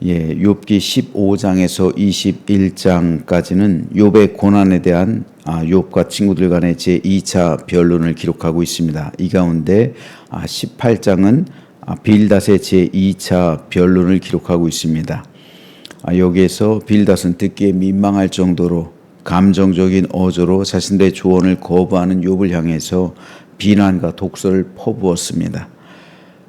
예, 욥기 15장에서 21장까지는 욥의 고난에 대한 욥과 친구들 간의 제2차 변론을 기록하고 있습니다. 이 가운데 18장은 빌닷의 제2차 변론을 기록하고 있습니다. 여기에서 빌닷은 듣기에 민망할 정도로 감정적인 어조로 자신들의 조언을 거부하는 욥을 향해서 비난과 독설을 퍼부었습니다.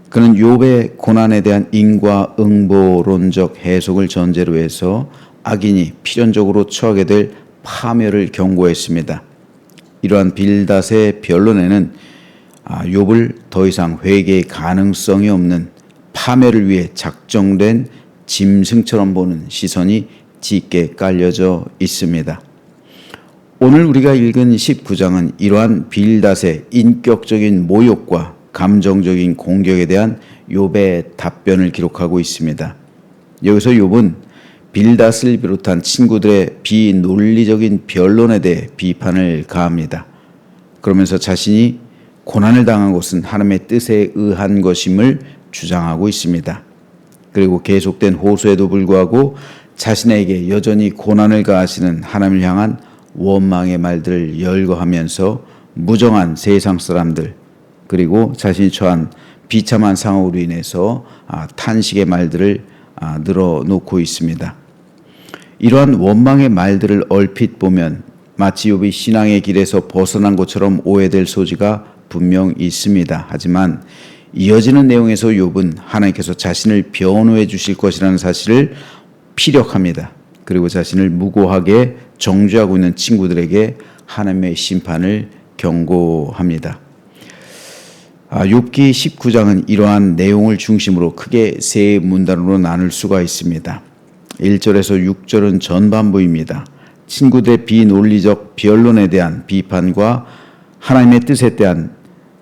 그는 욥의 고난에 대한 인과응보론적 해석을 전제로 해서 악인이 필연적으로 처하게 될 파멸을 경고했습니다. 이러한 빌닷의 변론에는 욥을 더 이상 회개의 가능성이 없는 파멸을 위해 작정된 짐승처럼 보는 시선이 짙게 깔려져 있습니다. 오늘 우리가 읽은 19장은 이러한 빌닷의 인격적인 모욕과 감정적인 공격에 대한 욥의 답변을 기록하고 있습니다. 여기서 욥은 빌닷을 비롯한 친구들의 비논리적인 변론에 대해 비판을 가합니다. 그러면서 자신이 고난을 당한 것은 하나님의 뜻에 의한 것임을 주장하고 있습니다. 그리고 계속된 호소에도 불구하고 자신에게 여전히 고난을 가하시는 하나님을 향한 원망의 말들을 열거하면서 무정한 세상 사람들 그리고 자신이 처한 비참한 상황으로 인해서 탄식의 말들을 늘어놓고 있습니다. 이러한 원망의 말들을 얼핏 보면 마치 욥이 신앙의 길에서 벗어난 것처럼 오해될 소지가 분명 있습니다. 하지만 이어지는 내용에서 욥은 하나님께서 자신을 변호해 주실 것이라는 사실을 피력합니다. 그리고 자신을 무고하게 정죄하고 있는 친구들에게 하나님의 심판을 경고합니다. 욥기 19장은 이러한 내용을 중심으로 크게 세 문단으로 나눌 수가 있습니다. 1절에서 6절은 전반부입니다. 친구들의 비논리적 변론에 대한 비판과 하나님의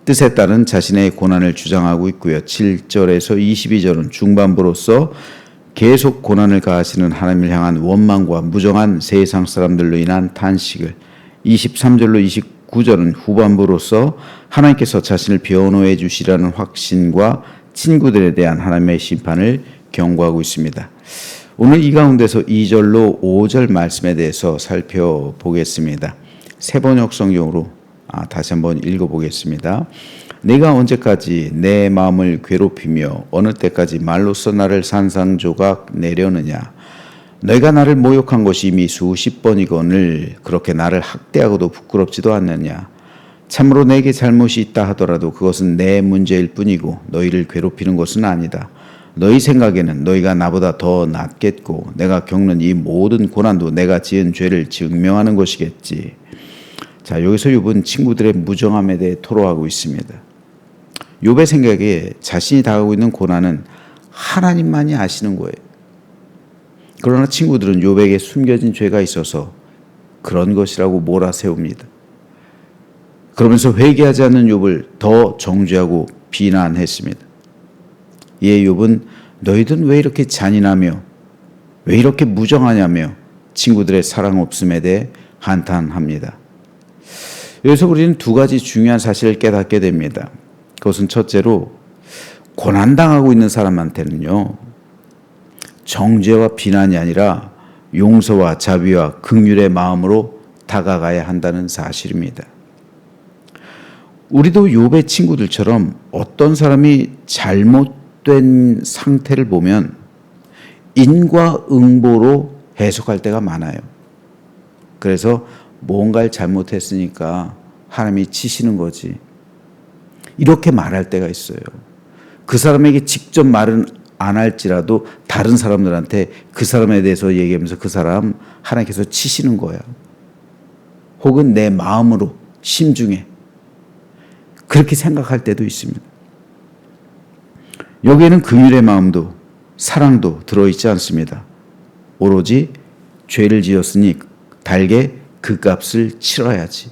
뜻에 따른 자신의 고난을 주장하고 있고요. 7절에서 22절은 중반부로서 계속 고난을 가하시는 하나님을 향한 원망과 무정한 세상 사람들로 인한 탄식을, 23절로 29절은 후반부로서 하나님께서 자신을 변호해 주시라는 확신과 친구들에 대한 하나님의 심판을 경고하고 있습니다. 오늘 이 가운데서 2절로 5절 말씀에 대해서 살펴보겠습니다. 세번역 성경으로 다시 한번 읽어보겠습니다. 내가 언제까지 내 마음을 괴롭히며 어느 때까지 말로써 나를 산산조각 내려느냐. 너희가 나를 모욕한 것이 이미 수십 번이거늘 그렇게 나를 학대하고도 부끄럽지도 않느냐. 참으로 내게 잘못이 있다 하더라도 그것은 내 문제일 뿐이고 너희를 괴롭히는 것은 아니다. 너희 생각에는 너희가 나보다 더 낫겠고 내가 겪는 이 모든 고난도 내가 지은 죄를 증명하는 것이겠지. 자, 여기서 욥은 친구들의 무정함에 대해 토로하고 있습니다. 욥의 생각에 자신이 당하고 있는 고난은 하나님만이 아시는 거예요. 그러나 친구들은 욥에게 숨겨진 죄가 있어서 그런 것이라고 몰아세웁니다. 그러면서 회개하지 않는 욥을 더 정죄하고 비난했습니다. 이에 욥은 너희들은 왜 이렇게 잔인하며 왜 이렇게 무정하냐며 친구들의 사랑 없음에 대해 한탄합니다. 여기서 우리는 두 가지 중요한 사실을 깨닫게 됩니다. 그것은 첫째로 고난당하고 있는 사람한테는요, 정죄와 비난이 아니라 용서와 자비와 긍휼의 마음으로 다가가야 한다는 사실입니다. 우리도 욥의 친구들처럼 어떤 사람이 잘못된 상태를 보면 인과응보로 해석할 때가 많아요. 그래서 뭔가를 잘못했으니까 하나님이 치시는 거지. 이렇게 말할 때가 있어요. 그 사람에게 직접 말은 안 할지라도 다른 사람들한테 그 사람에 대해서 얘기하면서 그 사람 하나님께서 치시는 거야. 혹은 내 마음으로 심중에 그렇게 생각할 때도 있습니다. 여기에는 긍휼의 마음도 사랑도 들어있지 않습니다. 오로지 죄를 지었으니 달게 그 값을 치러야지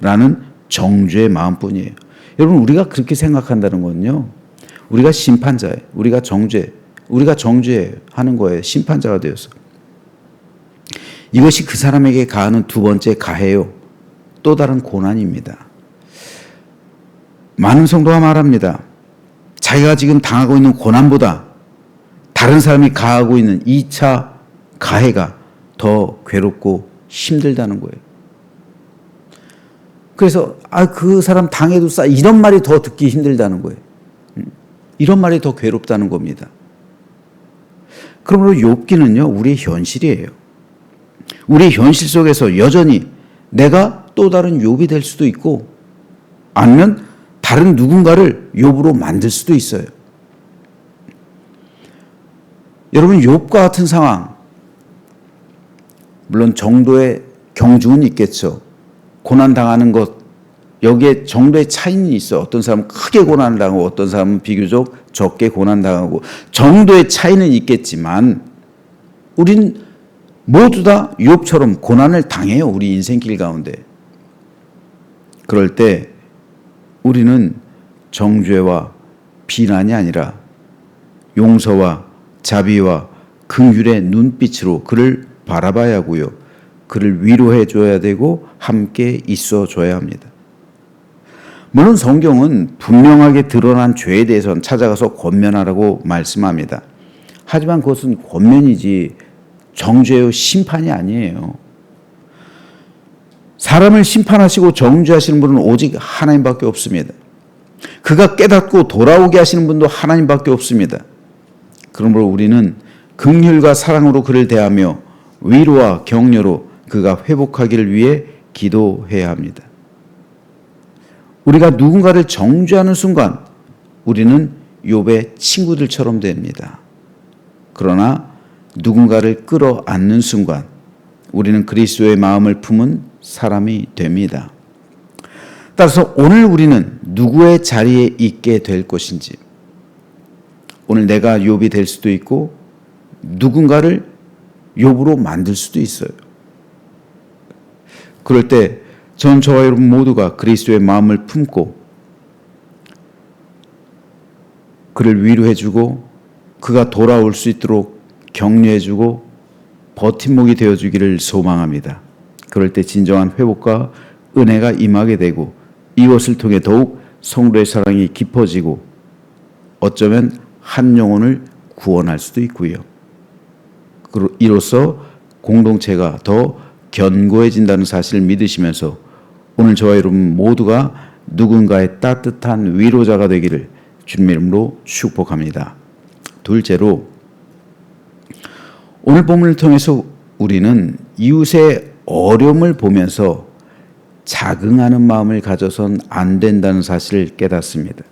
라는 정죄의 마음뿐이에요. 여러분, 우리가 그렇게 생각한다는 건요, 우리가 심판자예요. 우리가 정죄하는 거예요. 심판자가 되어서. 이것이 그 사람에게 가하는 두 번째 가해요. 또 다른 고난입니다. 많은 성도가 말합니다. 자기가 지금 당하고 있는 고난보다 다른 사람이 가하고 있는 2차 가해가 더 괴롭고 힘들다는 거예요. 그래서 그 사람 당해도 싸 이런 말이 더 듣기 힘들다는 거예요. 이런 말이 더 괴롭다는 겁니다. 그러므로 욥기는요, 우리의 현실이에요. 우리의 현실 속에서 여전히 내가 또 다른 욥이 될 수도 있고 아니면 다른 누군가를 욥으로 만들 수도 있어요. 여러분, 욥과 같은 상황, 물론 정도의 경중은 있겠죠. 고난당하는 것, 여기에 정도의 차이는 있어. 어떤 사람은 크게 고난을 당하고 어떤 사람은 비교적 적게 고난당하고 정도의 차이는 있겠지만 우린 모두 다 욥처럼 고난을 당해요. 우리 인생길 가운데. 그럴 때 우리는 정죄와 비난이 아니라 용서와 자비와 긍휼의 눈빛으로 그를 바라봐야 하고요. 그를 위로해 줘야 되고 함께 있어 줘야 합니다. 물론 성경은 분명하게 드러난 죄에 대해서는 찾아가서 권면하라고 말씀합니다. 하지만 그것은 권면이지 정죄요 심판이 아니에요. 사람을 심판하시고 정죄하시는 분은 오직 하나님밖에 없습니다. 그가 깨닫고 돌아오게 하시는 분도 하나님밖에 없습니다. 그러므로 우리는 긍휼과 사랑으로 그를 대하며 위로와 격려로 그가 회복하기를 위해 기도해야 합니다. 우리가 누군가를 정죄하는 순간 우리는 욥의 친구들처럼 됩니다. 그러나 누군가를 끌어안는 순간 우리는 그리스도의 마음을 품은 사람이 됩니다. 따라서 오늘 우리는 누구의 자리에 있게 될 것인지, 오늘 내가 욥이 될 수도 있고 누군가를 욥으로 만들 수도 있어요. 그럴 때 저와 여러분 모두가 그리스도의 마음을 품고 그를 위로해주고 그가 돌아올 수 있도록 격려해주고 버팀목이 되어주기를 소망합니다. 그럴 때 진정한 회복과 은혜가 임하게 되고 이것을 통해 더욱 성도의 사랑이 깊어지고 어쩌면 한 영혼을 구원할 수도 있고요. 이로써 공동체가 더 견고해진다는 사실을 믿으시면서 오늘 저와 여러분 모두가 누군가의 따뜻한 위로자가 되기를 주님의 이름으로 축복합니다. 둘째로, 오늘 본문을 통해서 우리는 이웃의 어려움을 보면서 자긍하는 마음을 가져선 안 된다는 사실을 깨닫습니다.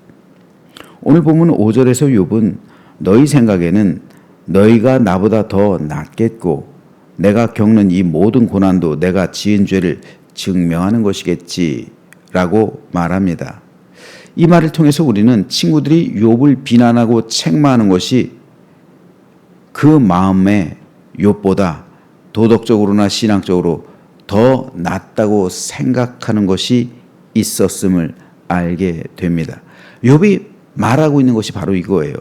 오늘 본문 5절에서 욥은 너희 생각에는 너희가 나보다 더 낫겠고 내가 겪는 이 모든 고난도 내가 지은 죄를 증명하는 것이겠지라고 말합니다. 이 말을 통해서 우리는 친구들이 욥을 비난하고 책망하는 것이 그 마음에 욥보다 도덕적으로나 신앙적으로 더 낫다고 생각하는 것이 있었음을 알게 됩니다. 욥이 말하고 있는 것이 바로 이거예요.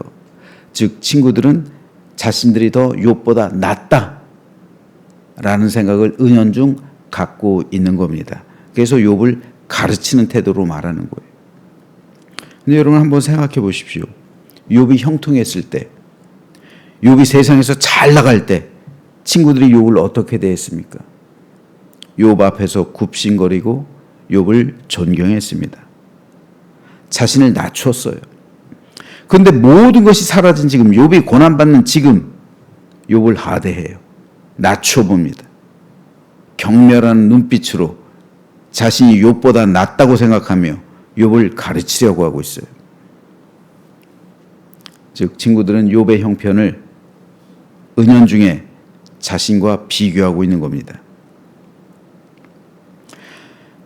즉 친구들은 자신들이 더 욥보다 낫다라는 생각을 은연중 갖고 있는 겁니다. 그래서 욥을 가르치는 태도로 말하는 거예요. 근데 여러분 한번 생각해 보십시오. 욥이 형통했을 때, 욥이 세상에서 잘 나갈 때 친구들이 욥을 어떻게 대했습니까? 욥 앞에서 굽신거리고 욥을 존경했습니다. 자신을 낮췄어요. 그런데 모든 것이 사라진 지금, 욥이 고난받는 지금 욥을 하대해요. 낮춰봅니다. 경멸하는 눈빛으로 자신이 욥보다 낫다고 생각하며 욥을 가르치려고 하고 있어요. 즉 친구들은 욥의 형편을 은연중에 자신과 비교하고 있는 겁니다.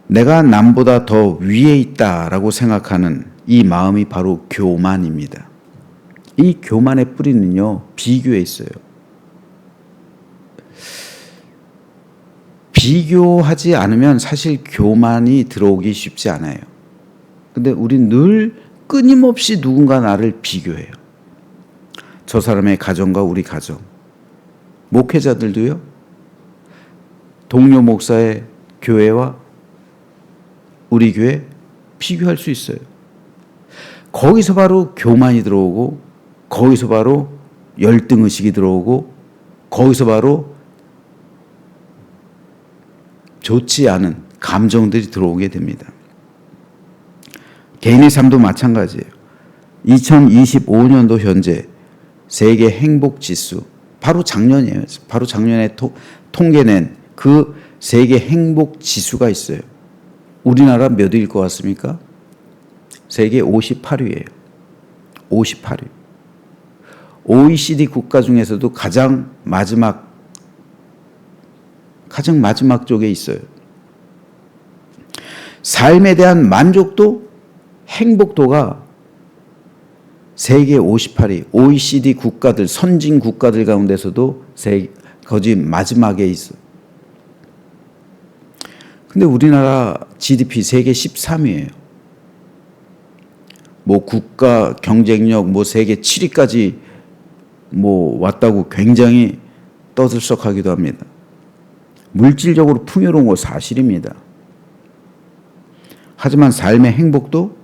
내가 남보다 더 위에 있다라고 생각하는 이 마음이 바로 교만입니다. 이 교만의 뿌리는요, 비교에 있어요. 비교하지 않으면 사실 교만이 들어오기 쉽지 않아요. 근데 우린 늘 끊임없이 누군가 나를 비교해요. 저 사람의 가정과 우리 가정, 목회자들도요, 동료 목사의 교회와 우리 교회 비교할 수 있어요. 거기서 바로 교만이 들어오고 거기서 바로 열등의식이 들어오고 거기서 바로 좋지 않은 감정들이 들어오게 됩니다. 개인의 삶도 마찬가지예요. 2025년도 현재 세계 행복 지수, 바로 작년이에요. 바로 작년에 통계낸 그 세계 행복 지수가 있어요. 우리나라 몇 위일 것 같습니까? 세계 58위예요. 58위. OECD 국가 중에서도 가장 마지막 쪽에 있어요. 삶에 대한 만족도, 행복도가 세계 58위, OECD 국가들, 선진 국가들 가운데서도 거기 마지막에 있어. 근데 우리나라 GDP 세계 13위예요. 뭐 국가 경쟁력 뭐 세계 7위까지 뭐 왔다고 굉장히 떠들썩하기도 합니다. 물질적으로 풍요로운 거 사실입니다. 하지만 삶의 행복도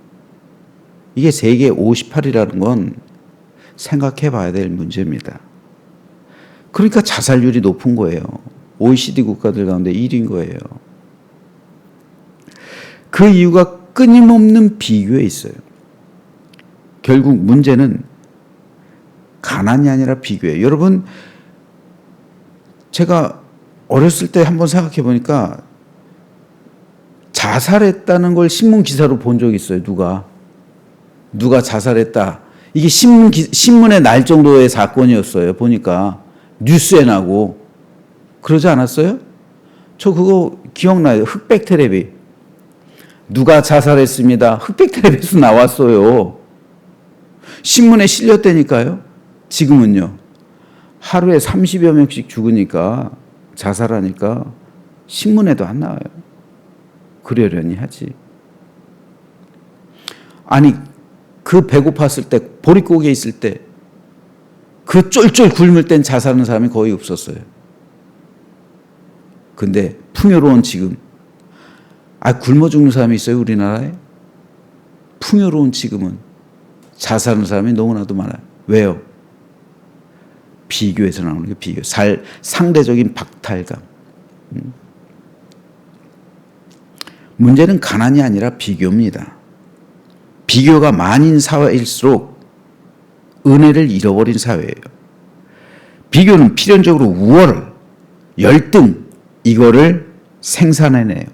이게 세계 58이라는 건 생각해 봐야 될 문제입니다. 그러니까 자살률이 높은 거예요. OECD 국가들 가운데 1위인 거예요. 그 이유가 끊임없는 비교에 있어요. 결국 문제는 가난이 아니라 비교예요. 여러분, 제가 어렸을 때 한번 생각해 보니까 자살했다는 걸 신문 기사로 본 적이 있어요. 누가 자살했다. 이게 신문에 날 정도의 사건이었어요. 보니까 뉴스에 나고. 그러지 않았어요? 저 그거 기억나요. 흑백 텔레비. 누가 자살했습니다. 흑백 텔레비에서 나왔어요. 신문에 실렸다니까요. 지금은요. 하루에 30여 명씩 죽으니까, 자살하니까 신문에도 안 나와요. 그러려니 하지. 아니, 그 배고팠을 때, 보릿고기에 있을 때, 그 쫄쫄 굶을 땐 자살하는 사람이 거의 없었어요. 근데 풍요로운 지금, 굶어 죽는 사람이 있어요, 우리나라에? 풍요로운 지금은 자살하는 사람이 너무나도 많아요. 왜요? 비교에서 나오는 게 비교. 상대적인 박탈감. 문제는 가난이 아니라 비교입니다. 비교가 많은 사회일수록 은혜를 잃어버린 사회예요. 비교는 필연적으로 우월, 열등, 이거를 생산해내요.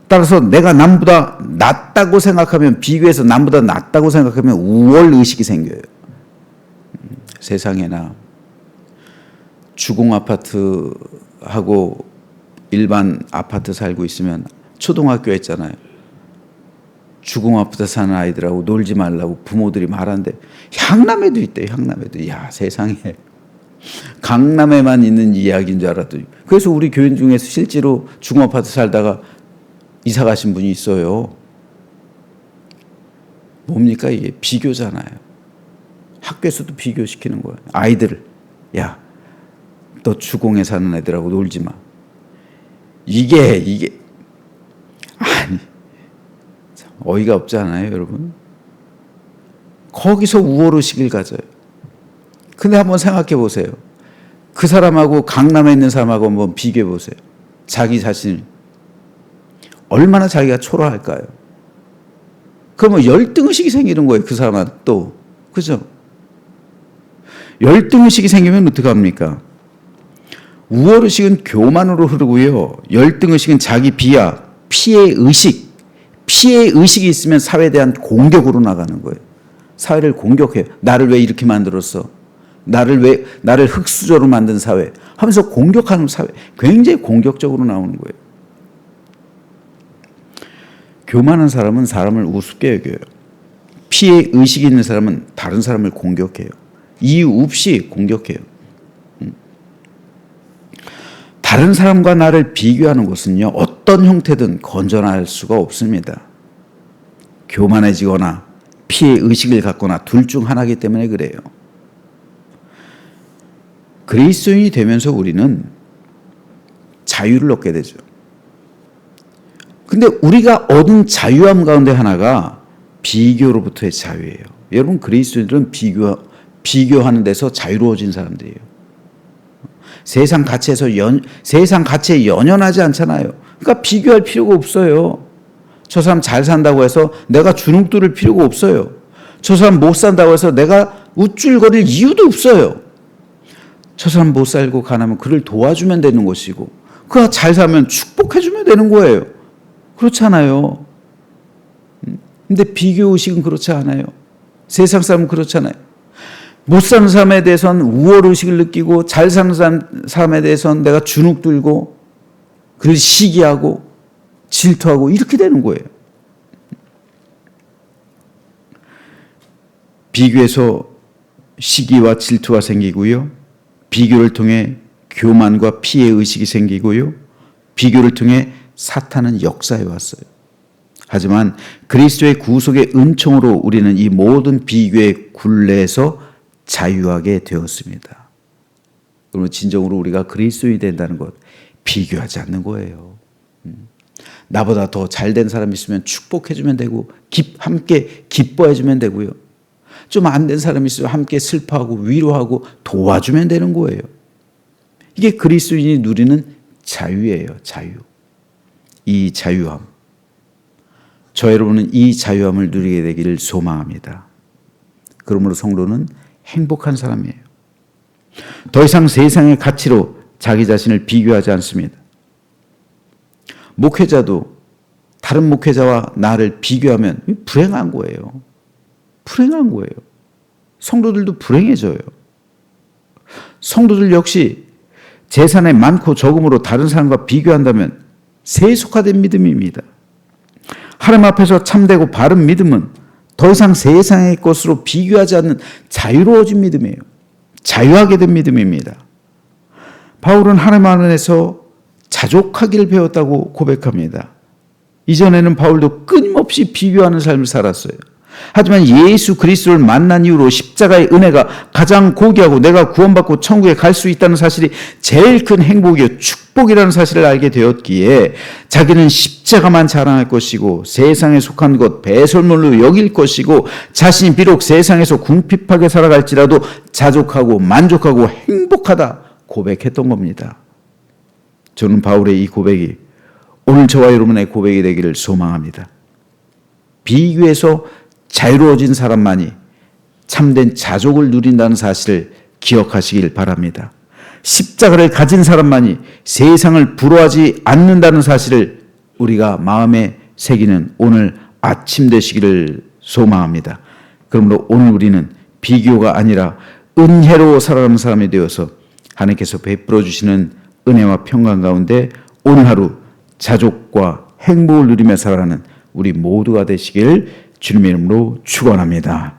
따라서 내가 남보다 낫다고 생각하면, 비교해서 남보다 낫다고 생각하면 우월 의식이 생겨요. 세상에나 주공 아파트하고 일반 아파트 살고 있으면, 초등학교 했잖아요. 주공 아파트 사는 아이들하고 놀지 말라고 부모들이 말하는데 향남에도 있대요. 향남에도. 야, 세상에. 강남에만 있는 이야기인 줄 알았더니. 그래서 우리 교인 중에서 실제로 주공 아파트 살다가 이사 가신 분이 있어요. 뭡니까 이게? 비교잖아요. 학교에서도 비교시키는 거예요. 아이들을. 야, 너 주공에 사는 애들하고 놀지 마. 이게 아니, 참 어이가 없지 않아요, 여러분? 거기서 우월의식을 가져요. 근데 한번 생각해 보세요. 그 사람하고 강남에 있는 사람하고 한번 비교해 보세요. 자기 자신을. 얼마나 자기가 초라할까요? 그러면 열등의식이 생기는 거예요, 그 사람은 또. 그죠? 열등의식이 생기면 어떡합니까? 우월의식은 교만으로 흐르고요. 열등의식은 자기 비하, 피해의식. 피해의식이 있으면 사회에 대한 공격으로 나가는 거예요. 사회를 공격해요. 나를 왜 이렇게 만들었어? 나를 흙수저로 만든 사회 하면서 공격하는 사회. 굉장히 공격적으로 나오는 거예요. 교만한 사람은 사람을 우습게 여겨요. 피해의식이 있는 사람은 다른 사람을 공격해요. 이유 없이 공격해요. 다른 사람과 나를 비교하는 것은요, 어떤 형태든 건전할 수가 없습니다. 교만해지거나 피해의식을 갖거나 둘 중 하나이기 때문에 그래요. 그리스도인이 되면서 우리는 자유를 얻게 되죠. 근데 우리가 얻은 자유함 가운데 하나가 비교로부터의 자유예요. 여러분, 그리스도인들은 비교하는 데서 자유로워진 사람들이에요. 세상 가치에 연연하지 않잖아요. 그러니까 비교할 필요가 없어요. 저 사람 잘 산다고 해서 내가 주눅 들을 필요가 없어요. 저 사람 못 산다고 해서 내가 우쭐거릴 이유도 없어요. 저 사람 못 살고 가난하면 그를 도와주면 되는 것이고, 그가 잘 살면 축복해주면 되는 거예요. 그렇잖아요. 근데 비교의식은 그렇지 않아요. 세상 사람은 그렇잖아요. 못 사는 사람에 대해서는 우월의식을 느끼고, 잘 사는 사람에 대해서는 내가 주눅 들고 그를 시기하고 질투하고 이렇게 되는 거예요. 비교에서 시기와 질투가 생기고요. 비교를 통해 교만과 피해 의식이 생기고요. 비교를 통해 사탄은 역사해 왔어요. 하지만 그리스도의 구속의 은총으로 우리는 이 모든 비교의 굴레에서 자유하게 되었습니다. 그러면 진정으로 우리가 그리스도인이 된다는 것, 비교하지 않는 거예요. 나보다 더 잘된 사람이 있으면 축복해주면 되고, 함께 기뻐해주면 되고요. 좀 안 된 사람이 있으면 함께 슬퍼하고 위로하고 도와주면 되는 거예요. 이게 그리스도인이 누리는 자유예요. 자유. 이 자유함. 저 여러분은 이 자유함을 누리게 되기를 소망합니다. 그러므로 성도는 행복한 사람이에요. 더 이상 세상의 가치로 자기 자신을 비교하지 않습니다. 목회자도 다른 목회자와 나를 비교하면 불행한 거예요. 불행한 거예요. 성도들도 불행해져요. 성도들 역시 재산의 많고 적음으로 다른 사람과 비교한다면 세속화된 믿음입니다. 하나님 앞에서 참되고 바른 믿음은 더 이상 세상의 것으로 비교하지 않는 자유로워진 믿음이에요. 자유하게 된 믿음입니다. 바울은 하나님 안에서 자족하기를 배웠다고 고백합니다. 이전에는 바울도 끊임없이 비교하는 삶을 살았어요. 하지만 예수 그리스도를 만난 이후로 십자가의 은혜가 가장 고귀하고 내가 구원받고 천국에 갈 수 있다는 사실이 제일 큰 행복이요 축복이라는 사실을 알게 되었기에 자기는 십자가만 자랑할 것이고 세상에 속한 것 배설물로 여길 것이고 자신이 비록 세상에서 궁핍하게 살아갈지라도 자족하고 만족하고 행복하다 고백했던 겁니다. 저는 바울의 이 고백이 오늘 저와 여러분의 고백이 되기를 소망합니다. 비교에서 자유로워진 사람만이 참된 자족을 누린다는 사실을 기억하시길 바랍니다. 십자가를 가진 사람만이 세상을 부러워하지 않는다는 사실을 우리가 마음에 새기는 오늘 아침 되시기를 소망합니다. 그러므로 오늘 우리는 비교가 아니라 은혜로 살아가는 사람이 되어서 하나님께서 베풀어 주시는 은혜와 평강 가운데 오늘 하루 자족과 행복을 누리며 살아가는 우리 모두가 되시길 주님의 이름으로 축원합니다.